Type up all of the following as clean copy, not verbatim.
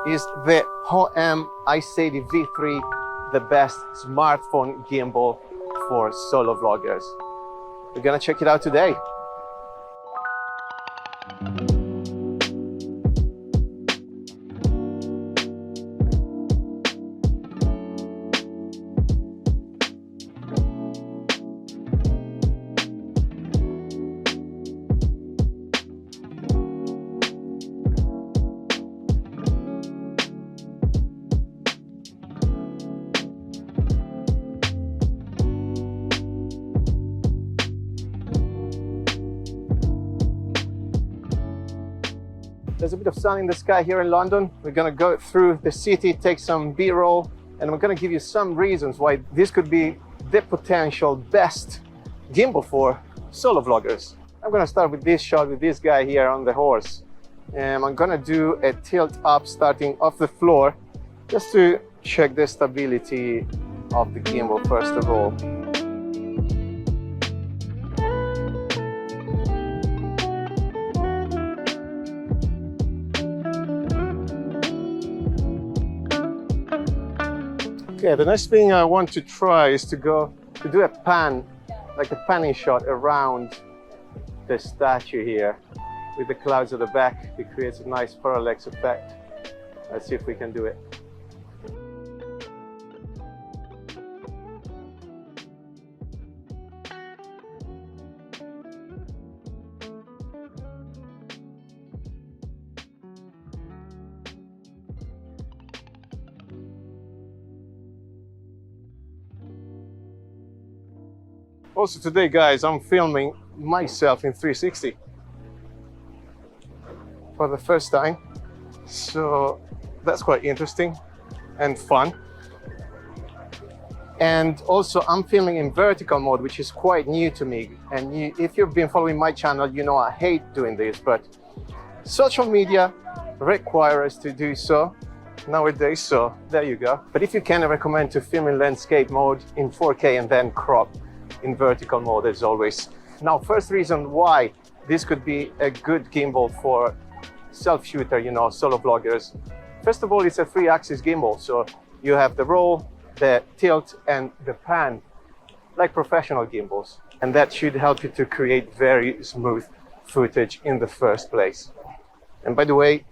is the Hohem iSteady V3, the best smartphone gimbal for solo vloggers. We're gonna check it out today. There's a bit of sun in the sky here in London. We're gonna go through the city, take some B-roll, and we're gonna give you some reasons why this could be the potential best gimbal for solo vloggers. I'm gonna start with this shot with this guy here on the horse. And I'm gonna do a tilt up starting off the floor just to check the stability of the gimbal first of all. Okay, the next thing I want to try is to do a pan, like a panning shot around the statue here with the clouds at the back. It creates a nice parallax effect. Let's see if we can do it. Also today, guys, I'm filming myself in 360 for the first time. So that's quite interesting and fun. And also I'm filming in vertical mode, which is quite new to me. And if you've been following my channel, you know I hate doing this, but social media require us to do so nowadays, so there you go. But if you can, I recommend to film in landscape mode in 4K and then crop in vertical mode as always. Now, first reason why this could be a good gimbal for self-shooter, you know, solo vloggers. First of all, it's a 3-axis gimbal, so you have the roll, the tilt and the pan like professional gimbals, and that should help you to create very smooth footage in the first place. And by the way,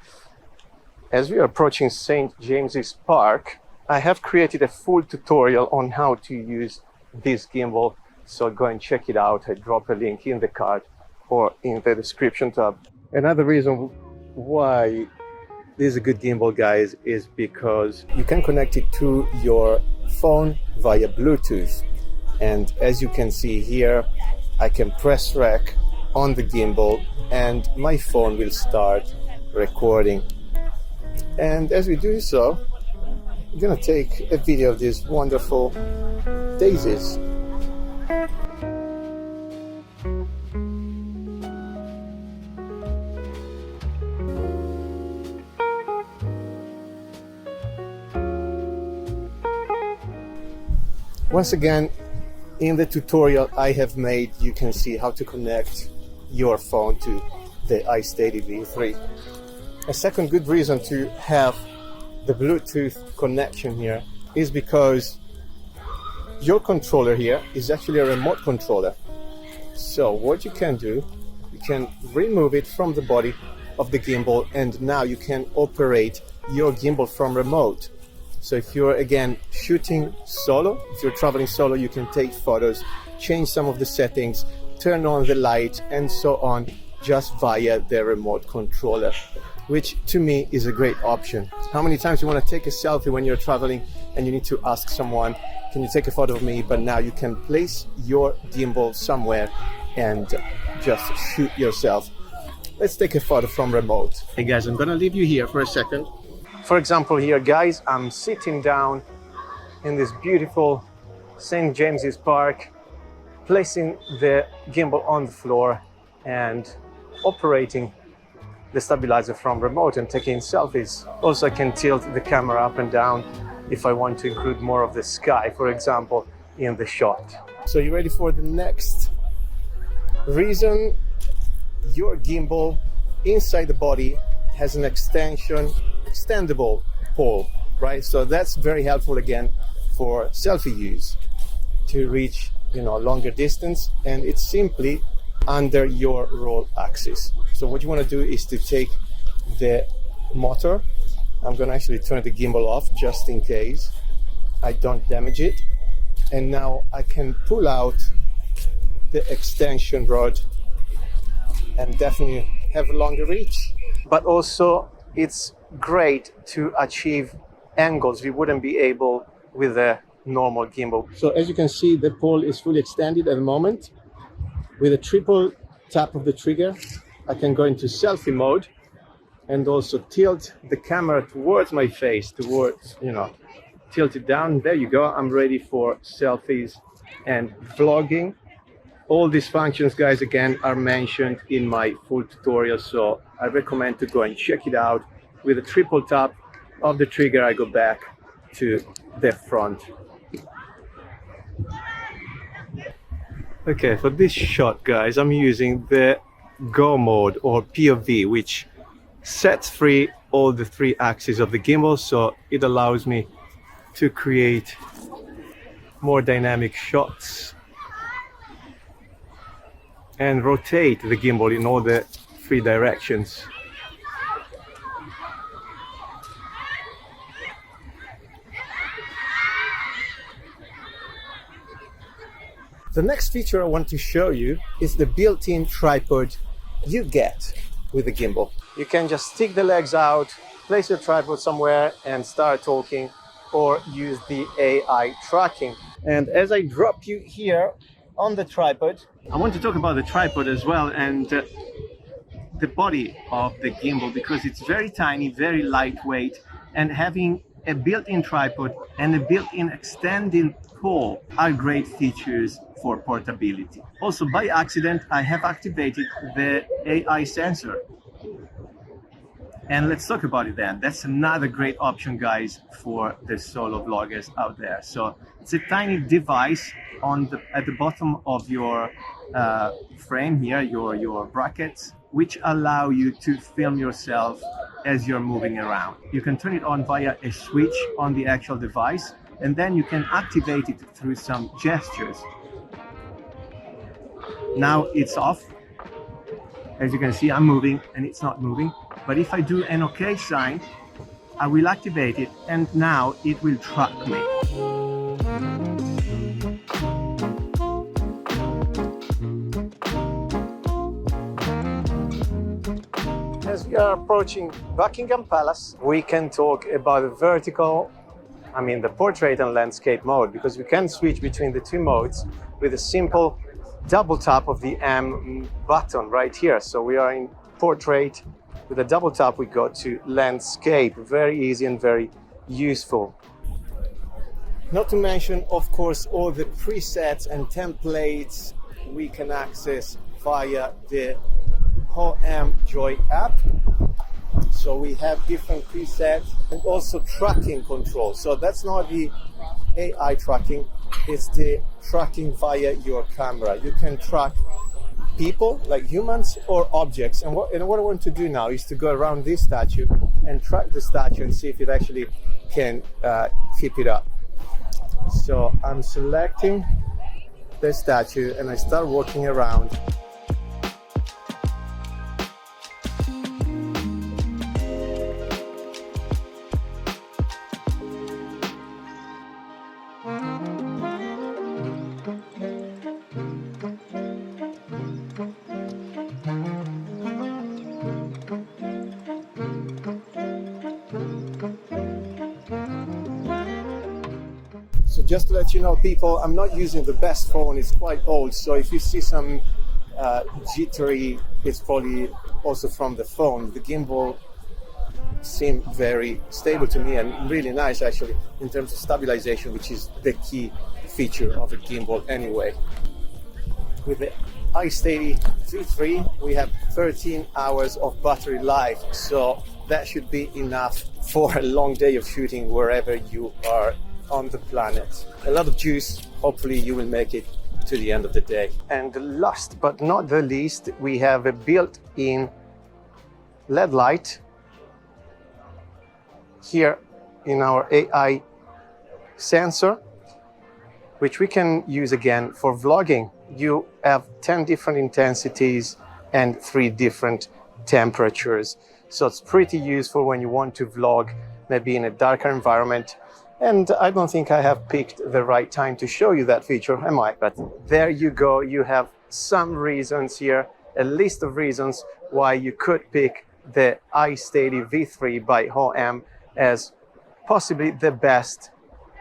as we are approaching St. James's Park, I have created a full tutorial on how to use this gimbal. So go and check it out. I drop a link in the card or in the description tab. Another reason why this is a good gimbal, guys, is because you can connect it to your phone via Bluetooth. And as you can see here, I can press rec on the gimbal and my phone will start recording. And as we do so, I'm gonna take a video of these wonderful daisies. Once again, in the tutorial I have made, you can see how to connect your phone to the iSteady V3. A second good reason to have the Bluetooth connection here is because your controller here is actually a remote controller. So what you can do, you can remove it from the body of the gimbal and now you can operate your gimbal from remote. So if you're again shooting solo, if you're traveling solo, you can take photos, change some of the settings, turn on the light and so on just via the remote controller, which to me is a great option. How many times you want to take a selfie when you're traveling and you need to ask someone, can you take a photo of me? But now you can place your gimbal somewhere and just shoot yourself. Let's take a photo from remote. Hey guys, I'm gonna leave you here for a second. For example here, guys, I'm sitting down in this beautiful St. James's Park, placing the gimbal on the floor and operating the stabilizer from remote and taking selfies. Also, I can tilt the camera up and down if I want to include more of the sky, for example, in the shot. So you ready for the next reason? Your gimbal inside the body has an extension extendable pole, right? So that's very helpful again for selfie use to reach, you know, a longer distance, and it's simply under your roll axis. So what you want to do is to take the motor. I'm going to actually turn the gimbal off just in case I don't damage it. And now I can pull out the extension rod and definitely have a longer reach. But also it's great to achieve angles we wouldn't be able with a normal gimbal. So as you can see, the pole is fully extended at the moment. With a triple tap of the trigger, I can go into selfie mode and also tilt the camera towards my face, towards, you know, tilt it down. There you go. I'm ready for selfies and vlogging. All these functions, guys, again, are mentioned in my full tutorial, so I recommend to go and check it out. With a triple tap of the trigger, I go back to the front. Okay, for this shot, guys, I'm using the Go mode or POV, which sets free all the 3 axes of the gimbal, so it allows me to create more dynamic shots and rotate the gimbal in all the 3 directions. The next feature I want to show you is the built-in tripod you get with the gimbal. You can just stick the legs out, place your tripod somewhere and start talking, or use the AI tracking. And as I drop you here on the tripod, I want to talk about the tripod as well, and the body of the gimbal, because it's very tiny, very lightweight, and having a built-in tripod and a built-in extending pole are great features for portability. Also, by accident, I have activated the AI sensor. And let's talk about it then. That's another great option, guys, for the solo vloggers out there. So it's a tiny device at the bottom of your frame here, your brackets, which allow you to film yourself as you're moving around. You can turn it on via a switch on the actual device, and then you can activate it through some gestures. Now it's off. As you can see, I'm moving and it's not moving. But if I do an OK sign, I will activate it, and now it will track me. As we are approaching Buckingham Palace, we can talk about the vertical, the portrait and landscape mode, because we can switch between the 2 modes with a simple double tap of the M button right here. So we are in portrait. With a double tap, we go to landscape. Very easy and very useful. Not to mention, of course, all the presets and templates we can access via the Hohem Joy app. So we have different presets and also tracking control. So that's not the AI tracking, it's the tracking via your camera. You can track people, like humans, or objects. And what I want to do now is to go around this statue and track the statue and see if it actually can keep it up. So I'm selecting the statue and I start walking around. So just to let you know, people, I'm not using the best phone, it's quite old, so if you see some jittery, it's probably also from the phone. The gimbal seemed very stable to me and really nice actually in terms of stabilization, which is the key feature of a gimbal anyway. With the iSteady V3 we have 13 hours of battery life, so that should be enough for a long day of shooting wherever you are on the planet. A lot of juice, hopefully you will make it to the end of the day. And last but not the least, we have a built-in LED light here in our AI sensor, which we can use again for vlogging. You have 10 different intensities and 3 different temperatures. So it's pretty useful when you want to vlog, maybe in a darker environment. And I don't think I have picked the right time to show you that feature, am I? But there you go. You have some reasons here, a list of reasons why you could pick the iSteady V3 by Hohem as possibly the best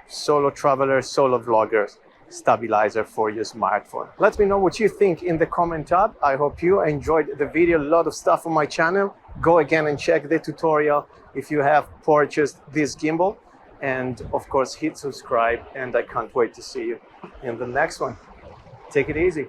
solo traveler, solo vlogger stabilizer for your smartphone. Let me know what you think in the comment tab. I hope you enjoyed the video. A lot of stuff on my channel. Go again and check the tutorial if you have purchased this gimbal. And of course, hit subscribe, and I can't wait to see you in the next one. Take it easy.